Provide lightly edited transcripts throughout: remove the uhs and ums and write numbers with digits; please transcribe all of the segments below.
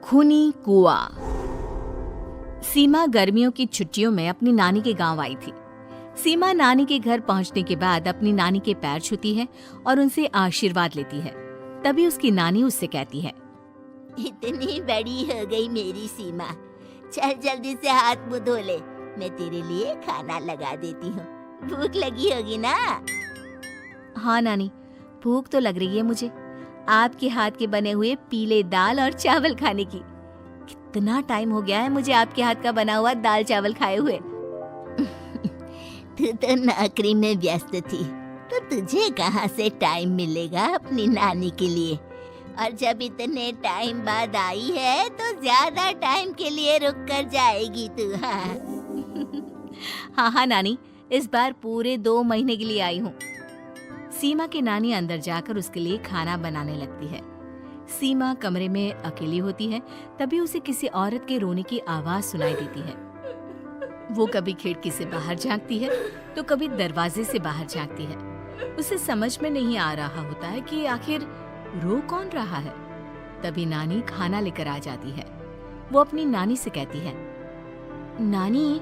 खूनी कुआं। सीमा गर्मियों की छुट्टियों में अपनी नानी के गांव आई थी। सीमा नानी के घर पहुंचने के बाद अपनी नानी के पैर छूती है और उनसे आशीर्वाद लेती है। तभी उसकी नानी उससे कहती है, इतनी बड़ी हो गई मेरी सीमा, चल जल्दी से हाथ मुंह धो ले, मैं तेरे लिए खाना लगा देती हूँ। भूख लगी होगी ना? हाँ नानी, भूख तो लग रही है मुझे, आपके हाथ के बने हुए पीले दाल और चावल खाने की। कितना टाइम हो गया है मुझे आपके हाथ का बना हुआ दाल चावल खाए हुए। तू तो नौकरी में व्यस्त थी, तो तुझे कहाँ से टाइम मिलेगा अपनी नानी के लिए? और जब इतने टाइम बाद आई है तो ज्यादा टाइम के लिए रुक कर जाएगी तू। हाँ नानी, इस बार पूरे 2 महीने के लिए आई हूँ। सीमा की नानी अंदर जाकर उसके लिए खाना बनाने लगती है। सीमा कमरे में अकेली होती है, तभी उसे किसी औरत के रोने की आवाज सुनाई देती है। वो कभी खिड़की से बाहर झांकती है तो कभी दरवाजे से बाहर झांकती है। उसे समझ में नहीं आ रहा होता है कि आखिर रो कौन रहा है। तभी नानी खाना लेकर आ जाती है। वो अपनी नानी से कहती है, नानी,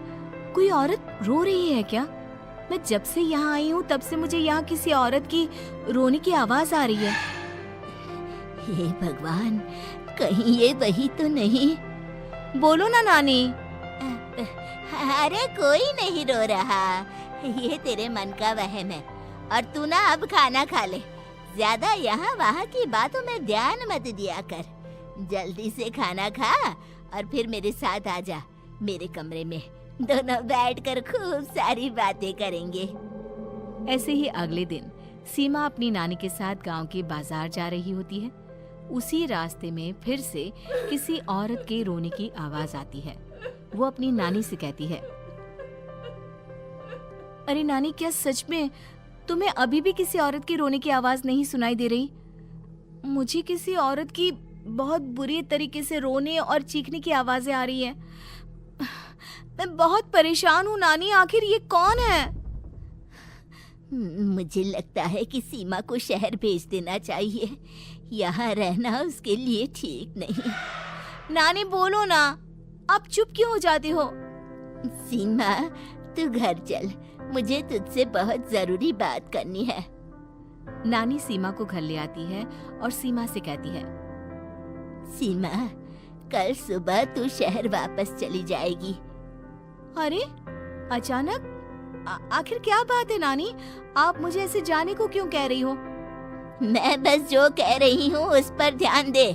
कोई औरत रो रही है क्या? मैं जब से यहाँ आई हूँ तब से मुझे यहाँ किसी औरत की रोने की आवाज आ रही है। हे भगवान, कहीं ये वही तो नहीं? बोलो ना नानी। अरे कोई नहीं रो रहा, ये तेरे मन का वहम है। और तू ना अब खाना खा ले, ज्यादा यहाँ वहाँ की बातों में ध्यान मत दिया कर। जल्दी से खाना खा और फिर मेरे साथ आ जा मेरे कमरे में, दोनों बैठकर खूब सारी बातें करेंगे। ऐसे ही अगले दिन सीमा अपनी नानी के साथ गांव के बाजार जा रही होती है। उसी रास्ते में फिर से किसी औरत के रोने की आवाज आती है। वो अपनी नानी से कहती है, अरे नानी, क्या सच में तुम्हें अभी भी किसी औरत की रोने की आवाज नहीं सुनाई दे रही? मुझे किसी औरत की बहुत बुरी तरीके से रोने और चीखने की आवाजें आ रही है। मैं बहुत परेशान हूँ नानी, आखिर ये कौन है? मुझे लगता है कि सीमा को शहर भेज देना चाहिए, यहाँ रहना उसके लिए ठीक नहीं। नानी बोलो ना, आप चुप क्यों हो जाते हो? सीमा, तू घर चल, मुझे तुझसे बहुत जरूरी बात करनी है। नानी सीमा को घर ले आती है और सीमा से कहती है, सीमा, कल सुबह तू शहर वापस चली जाएगी। अरे अचानक? आखिर क्या बात है नानी, आप मुझे ऐसे जाने को क्यों कह रही हो? मैं बस जो कह रही हूँ उस पर ध्यान दे।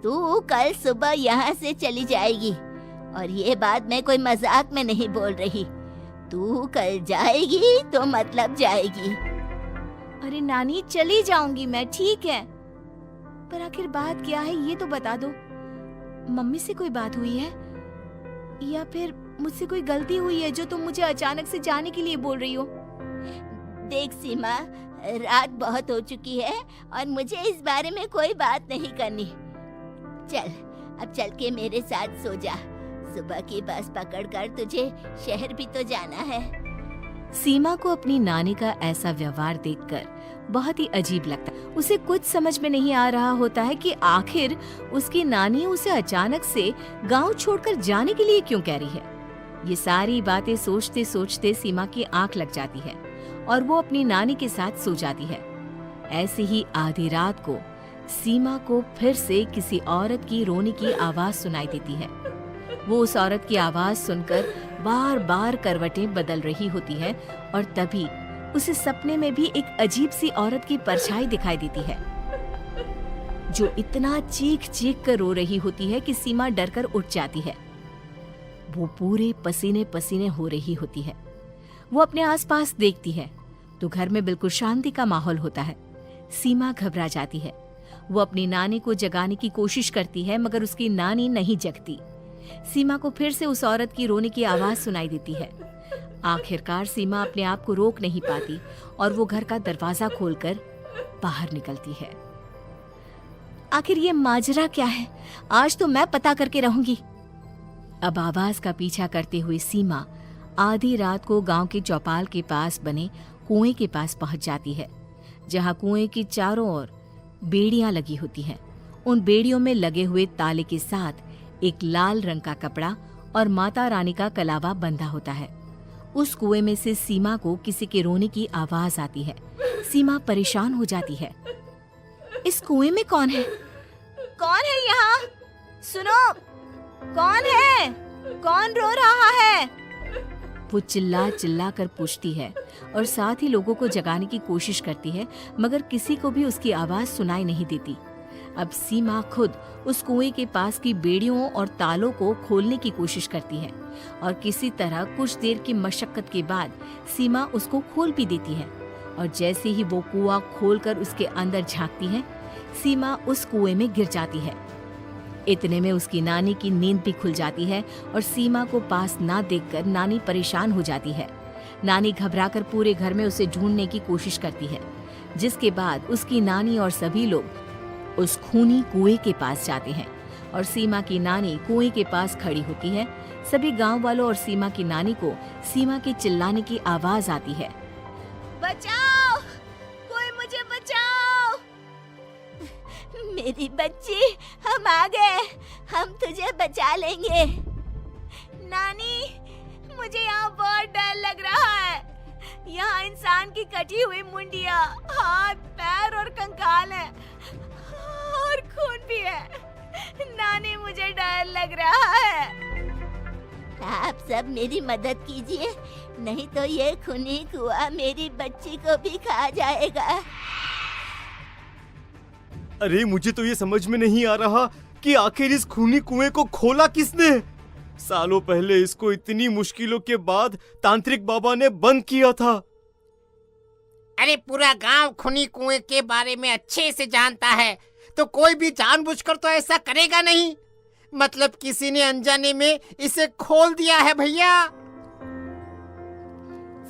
तू कल सुबह यहाँ से चली जाएगी, और ये बात मैं कोई मजाक में नहीं बोल रही। तू कल जाएगी तो मतलब जाएगी। अरे नानी, चली जाऊंगी मैं, ठीक है, पर आखिर बात क्या है ये तो बता दो। मम्मी से कोई बात हुई है या फिर मुझसे कोई गलती हुई है जो तुम मुझे अचानक से जाने के लिए बोल रही हो? देख सीमा, रात बहुत हो चुकी है और मुझे इस बारे में कोई बात नहीं करनी। चल, अब चल के मेरे साथ सो जा। सुबह की बस पकड़कर तुझे शहर भी तो जाना है। सीमा को अपनी नानी का ऐसा व्यवहार देखकर बहुत ही अजीब लगता। उसे कुछ समझ में नहीं आ रहा होता है कि आखिर उसकी नानी उसे अचानक से गांव छोड़कर जाने के लिए क्यों कह रही है। ये सारी बातें सोचते सोचते सीमा की आंख लग जाती है और वो अपनी नानी के साथ सो जाती है। ऐसे ही आधी रात को सीमा को फिर से किसी औरत की रोने की आवाज सुनाई देती है। वो उस औरत की आवाज सुनकर बार बार करवटें बदल रही होती है और तभी उसे सपने में भी एक अजीब सी औरत की परछाई दिखाई देती है, जो इतना चीख चीख कर रो रही होती है कि सीमा डरकर उठ जाती है। वो पूरे पसीने पसीने हो रही होती है। वो अपने आसपास देखती है तो घर में बिल्कुल शांति का माहौल होता है। सीमा घबरा जाती है। वो अपनी नानी को जगाने की कोशिश करती है, मगर उसकी नानी नहीं जगती। सीमा को फिर से उस औरत की रोने की आवाज सुनाई देती है। आखिरकार सीमा अपने आप को रोक नहीं पाती और वो घर का दरवाजा खोलकर बाहर निकलती है। आखिर ये माजरा क्या है? आज तो मैं पता करके रहूंगी। अब आवाज का पीछा करते हुए सीमा आधी रात को गांव के चौपाल के पास बने कुएं के पास पहुंच जाती है, जहां कुएं की चारों ओर बेड़ियां लगी होती हैं उन बेड़ियों में लगे हुए ताले के साथ एक लाल रंग का कपड़ा और माता रानी का कलावा बंधा होता है। उस कुएं में से सीमा को किसी के रोने की आवाज आती है। सीमा परेशान हो जाती है। इस कुएं में कौन है? कौन है यहाँ? सुनो, कौन है? कौन रो रहा है? वो चिल्ला चिल्ला कर पूछती है और साथ ही लोगों को जगाने की कोशिश करती है, मगर किसी को भी उसकी आवाज सुनाई नहीं देती। अब सीमा खुद उस कुएं के पास की बेड़ियों और तालों को खोलने की कोशिश करती है और किसी तरह कुछ देर की मशक्कत के बाद सीमा उसको खोल भी देती है। और जैसे ही वो कुआं खोलकर उसके अंदर झांकती है, सीमा उस कुएं में गिर जाती है। इतने में उसकी नानी की नींद भी खुल जाती है और सीमा को पास ना देखकर नानी परेशान हो जाती है। नानी घबराकर पूरे घर में उसे ढूंढने की कोशिश करती है, जिसके बाद उसकी नानी और सभी लोग उस खूनी कुएं के पास जाते हैं और सीमा की नानी कुएं के पास खड़ी होती है। सभी गांव वालों और सीमा की नानी को सीमा के चिल्लाने की आवाज आती है, बचाओ, कोई मुझे बचाओ। मेरी बच्ची, हम आ गए, हम तुझे बचा लेंगे। नानी, मुझे यहाँ बहुत डर लग रहा है। यहाँ इंसान की कटी हुई मुंडिया, हाथ, पैर और कंकाल है और खून भी है। नानी, मुझे डर लग रहा है। आप सब मेरी मदद कीजिए, नहीं तो ये खूनी कुआं मेरी बच्ची को भी खा जाएगा। अरे मुझे तो ये समझ में नहीं आ रहा कि आखिर इस खूनी कुएं को खोला किसने। सालों पहले इसको इतनी मुश्किलों के बाद तांत्रिक बाबा ने बंद किया था। अरे पूरा गांव खूनी कुएं के बारे में अच्छे से जानता है, तो कोई भी जानबूझकर तो ऐसा करेगा नहीं। मतलब किसी ने अनजाने में इसे खोल दिया है भैया।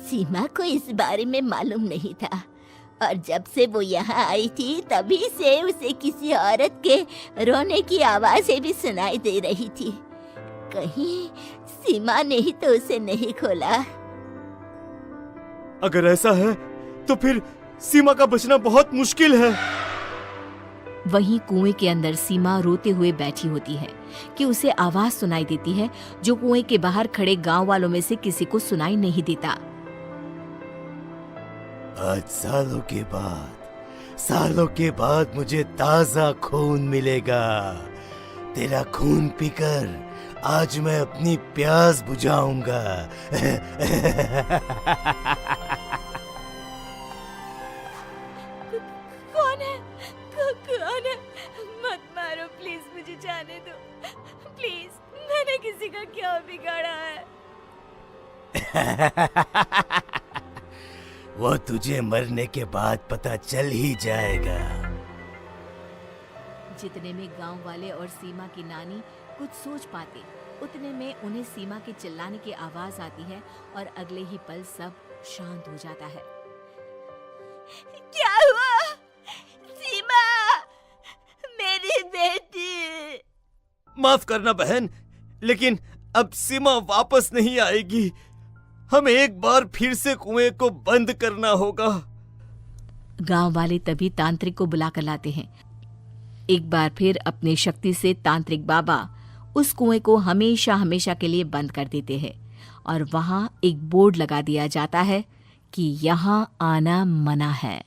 सीमा को इस बारे में मालूम नहीं था और जब से वो यहाँ आई थी तभी से उसे किसी औरत के रोने की आवाजें भी सुनाई दे रही थी। कहीं सीमा ने ही तो उसे नहीं खोला। अगर ऐसा है तो फिर सीमा का बचना बहुत मुश्किल है। वहीं कुएं के अंदर सीमा रोते हुए बैठी होती है कि उसे आवाज सुनाई देती है जो कुएं के बाहर खड़े गांव वालों में से किसी को सुनाई नहीं देता। आज सालों के बाद मुझे ताजा खून मिलेगा। तेरा खून पीकर आज मैं अपनी प्यास बुझाऊंगा। कौन है? कौन है? मत मारो प्लीज, मुझे जाने दो प्लीज। मैंने किसी का क्या बिगाड़ा है? वो तुझे मरने के बाद पता चल ही जाएगा। जितने में गांव वाले और सीमा की नानी कुछ सोच पाते, उतने में उन्हें सीमा के चिल्लाने की आवाज आती है और अगले ही पल सब शांत हो जाता है। क्या हुआ? सीमा, मेरी बेटी। माफ करना बहन, लेकिन अब सीमा वापस नहीं आएगी। हमें एक बार फिर से कुएं को बंद करना होगा। गांव वाले तभी तांत्रिक को बुला कर लाते हैं। एक बार फिर अपनी शक्ति से तांत्रिक बाबा उस कुएं को हमेशा हमेशा के लिए बंद कर देते हैं और वहां एक बोर्ड लगा दिया जाता है कि यहाँ आना मना है।